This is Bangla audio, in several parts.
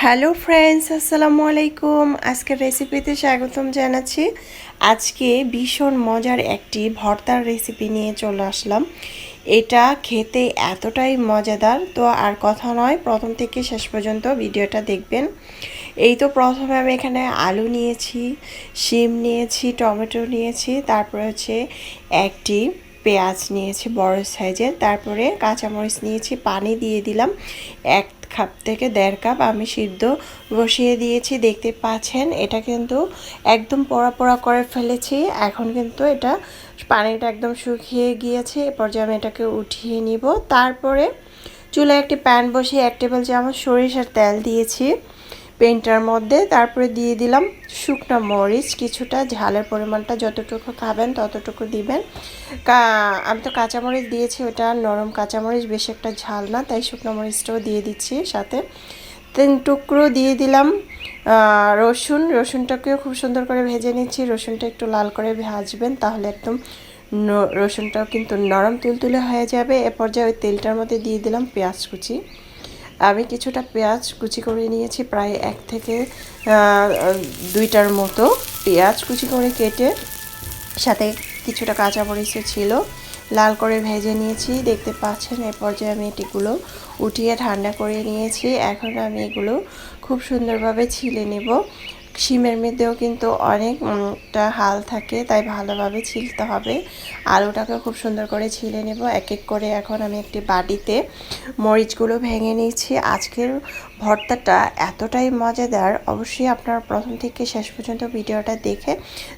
হ্যালো ফ্রেন্ডস, আসসালামু আলাইকুম। আজকের রেসিপিতে স্বাগতম জানাচ্ছি। আজকে ভীষণ মজার একটি ভর্তার রেসিপি নিয়ে চলে আসলাম। এটা খেতে এতটাই মজাদার, তো আর কথা নয়, প্রথম থেকে শেষ পর্যন্ত ভিডিওটা দেখবেন। এই তো প্রথমে আমি এখানে আলু নিয়েছি, শিম নিয়েছি, টমেটো নিয়েছি, তারপরে হচ্ছে একটি পেঁয়াজ নিয়েছি বড় সাইজের, তারপরে কাঁচামরিচ নিয়েছি, পানি দিয়ে দিলাম 1 কাপ থেকে 1.5 কাপ আমি সিদ্ধ বসিয়ে দিয়েছি। দেখতে পাচ্ছেন এটা কিন্তু একদম পোড়া পোড়া করে ফেলেছি। এখন কিন্তু এটা পানিটা একদম শুকিয়ে গিয়েছে। এ পর্যায়ে আমি এটাকে উঠিয়ে নিব। তারপরে চুলায় একটি প্যান বসিয়ে 1 টেবিল চামচ সরিষার তেল দিয়েছি প্যানটার মধ্যে। তারপরে দিয়ে দিলাম শুকনো মরিচ কিছুটা, ঝালের পরিমাণটা যতটুকু খাবেন ততটুকু দিবেন। আমি তো কাঁচামরিচ দিয়েছি, ওটা নরম কাঁচামরিচ, বেশি একটা ঝাল না, তাই শুকনো মরিচটাও দিয়ে দিচ্ছি সাথে। 3 টুকরো দিয়ে দিলাম রসুনটাকেও খুব সুন্দর করে ভেজে নিচ্ছি। রসুনটা একটু লাল করে ভাজবেন, তাহলে একদম রসুনটাও কিন্তু নরম তুলতুলে হয়ে যাবে। এ পর্যায়ে ওই তেলটার মধ্যে দিয়ে দিলাম পেঁয়াজ কুচি। আমি কিছুটা পেঁয়াজ কুচি করে নিয়েছি, প্রায় 1 থেকে 2টার মতো পেঁয়াজ কুচি করে কেটে, সাথে কিছুটা কাঁচামরিচও ছিল, লাল করে ভেজে নিয়েছি। দেখতে পাচ্ছেন এ পর্যায়ে আমি এটিগুলো উঠিয়ে ঠান্ডা করে নিয়েছি। এখন আমি এগুলো খুব সুন্দরভাবে ছিলে নেব। শিমের মধ্যেও কিন্তু অনেকটা হাল থাকে, তাই ভালোভাবে ছিলতে হবে। আলুটাকে খুব সুন্দর করে ছিলে নেব এক এক করে। এখন আমি একটি বাটিতে মরিচগুলো ভেঙে নিয়েছি। আজকের ভর্তাটা এতটাই মজাদার, অবশ্যই আপনারা প্রথম থেকে শেষ পর্যন্ত ভিডিওটা দেখে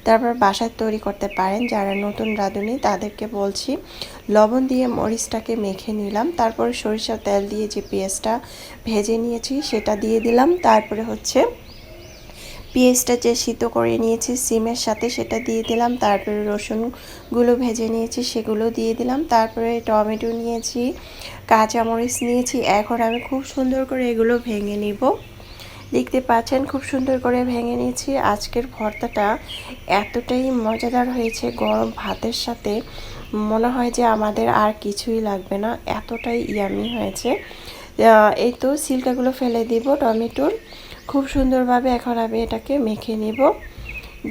তারপর বাসায় তৈরি করতে পারেন। যারা নতুন রাঁধুনি তাদেরকে বলছি, লবণ দিয়ে মরিচটাকে মেখে নিলাম। তারপরে সরিষার তেল দিয়ে যে পেঁয়াজটা ভেজে নিয়েছি সেটা দিয়ে দিলাম। তারপরে হচ্ছে পেঁয়াজটা যে সিদ্ধ করে নিয়েছি সিমের সাথে সেটা দিয়ে দিলাম। তারপরে রসুনগুলো ভেজে নিয়েছি সেগুলো দিয়ে দিলাম। তারপরে টমেটো নিয়েছি, কাঁচামরিচ নিয়েছি। এখন আমি খুব সুন্দর করে এগুলো ভেঙে নিব। দেখতে পাচ্ছেন খুব সুন্দর করে ভেঙে নিয়েছি। আজকের ভর্তাটা এতটাই মজাদার হয়েছে, গরম ভাতের সাথে মনে হয় যে আমাদের আর কিছুই লাগবে না, এতটাই ইয়ামি হয়েছে। এই তো সিল্কাগুলো ফেলে দিব টমেটোর। খুব সুন্দরভাবে এখন আমি এটাকে মেখে নিব।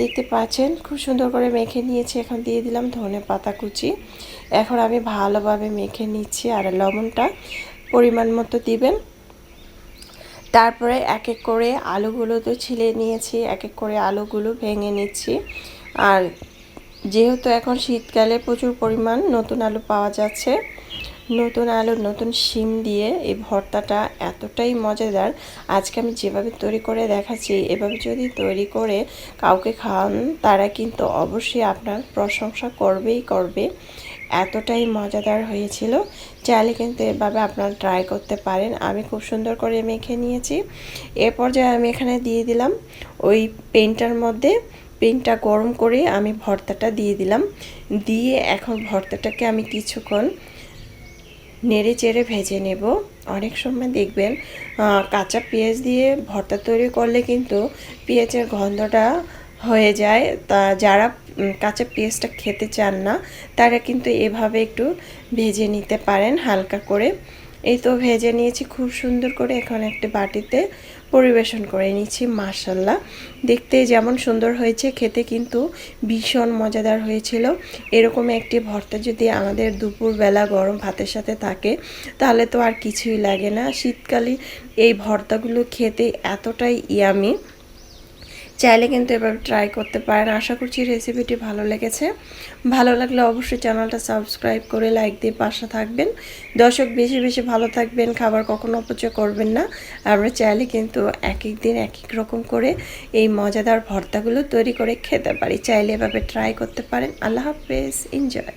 দেখতে পাচ্ছেন খুব সুন্দর করে মেখে নিয়েছি। এখন দিয়ে দিলাম ধনেপাতা কুচি। এখন আমি ভালোভাবে মেখে নিচ্ছি, আর লবণটা পরিমাণ মতো দিবেন। তারপরে এক এক করে আলুগুলো তো ছিলে নিয়েছি, এক এক করে আলুগুলো ভেঙে নিচ্ছি। আর যেহেতু এখন শীতকালে প্রচুর পরিমাণ নতুন আলু পাওয়া যাচ্ছে, নতুন আলু নতুন শিম দিয়ে এই ভর্তাটা এতটাই মজাদার। আজকে আমি যেভাবে তৈরি করে দেখাচ্ছি, এভাবে যদি তৈরি করে কাউকে খাওয়ান, তারা কিন্তু অবশ্যই আপনার প্রশংসা করবেই করবে। এতটাই মজাদার হয়েছিল। চাইলে কিন্তু এভাবে আপনারা ট্রাই করতে পারেন। আমি খুব সুন্দর করে মেখে নিয়েছি। এ পর্যায়ে আমি এখানে দিয়ে দিলাম ওই পেনটার মধ্যে, পেনটা গরম করে আমি ভর্তাটা দিয়ে দিলাম। দিয়ে এখন ভর্তাটাকে আমি কিছুক্ষণ নেড়ে চেড়ে ভেজে নেব। অনেক সময় দেখবেন কাঁচা পেঁয়াজ দিয়ে ভর্তা তৈরি করলে কিন্তু পেঁয়াজের গন্ধটা হয়ে যায়। তা যারা কাঁচা পেঁয়াজটা খেতে চান না, তারা কিন্তু এভাবে একটু ভেজে নিতে পারেন হালকা করে। এই তো ভেজে নিয়েছি খুব সুন্দর করে। এখন একটা বাটিতে পরিবেশন করে নিচ্ছি। মাশাআল্লাহ, দেখতে যেমন সুন্দর হয়েছে, খেতে কিন্তু ভীষণ মজাদার হয়েছিল। এরকম একটি ভর্তা যদি আমাদের দুপুরবেলা গরম ভাতের সাথে থাকে, তাহলে তো আর কিছুই লাগে না। শীতকালে এই ভর্তাগুলো খেতে এতটাই ইয়ামি। চাইলে কিন্তু এভাবে ট্রাই করতে পারেন। আশা করছি রেসিপিটি ভালো লেগেছে। ভালো লাগলে অবশ্যই চ্যানেলটা সাবস্ক্রাইব করে লাইক দিয়ে পাশে থাকবেন। দর্শক বেশি বেশি ভালো থাকবেন, খাবার কখনো অপচয় করবেন না। আমরা চাইলে কিন্তু এক এক দিন এক এক রকম করে এই মজাদার ভর্তাগুলো তৈরি করে খেতে পারি। চাইলে এভাবে ট্রাই করতে পারেন। আল্লাহ হাফেজ, এনজয়।